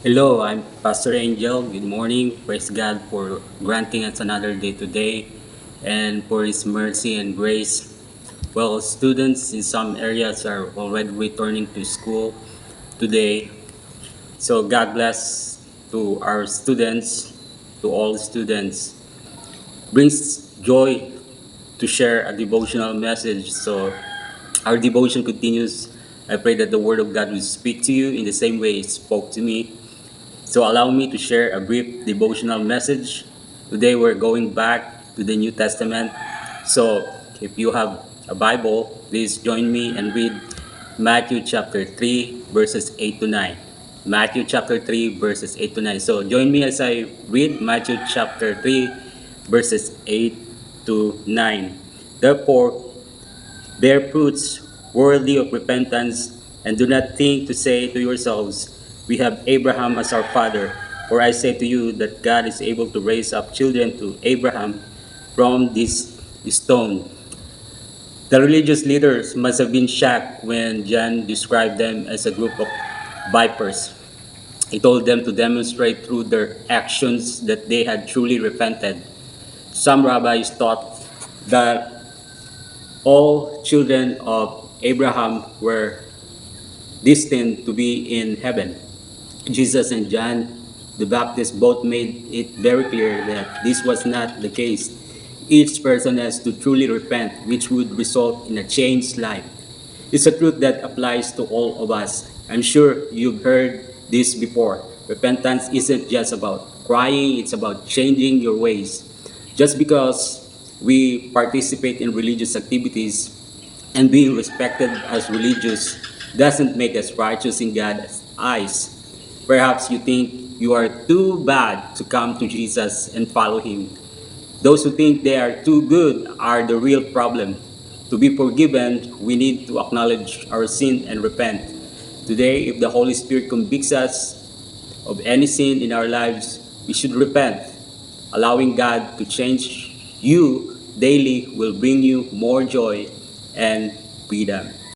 Hello, I'm Pastor Angel. Good morning. Praise God for granting us another day today and for His mercy and grace. Well, students in some areas are already returning to school today. So, God bless to our students, to all students. Brings joy to share a devotional message. So, our devotion continues. I pray that the Word of God will speak to you in the same way it spoke to me. So allow me to share a brief devotional message. Today we're going back to the New Testament. So if you have a Bible, please join me and read Matthew chapter 3 verses 8 to 9. Matthew chapter 3 verses 8 to 9. So join me as I read Matthew chapter 3 verses 8 to 9. Therefore, bear fruits worthy of repentance, and do not think to say to yourselves, we have Abraham as our father. For I say to you that God is able to raise up children to Abraham from this stone. The religious leaders must have been shocked when John described them as a group of vipers. He told them to demonstrate through their actions that they had truly repented. Some rabbis thought that all children of Abraham were destined to be in heaven. Jesus and John the Baptist both made it very clear that this was not the case. Each person has to truly repent, which would result in a changed life. It's a truth that applies to all of us. I'm sure you've heard this before. Repentance isn't just about crying, it's about changing your ways. Just because we participate in religious activities and being respected as religious doesn't make us righteous in God's eyes. Perhaps you think you are too bad to come to Jesus and follow Him. Those who think they are too good are the real problem. To be forgiven, we need to acknowledge our sin and repent. Today, if the Holy Spirit convicts us of any sin in our lives, we should repent. Allowing God to change you daily will bring you more joy and freedom.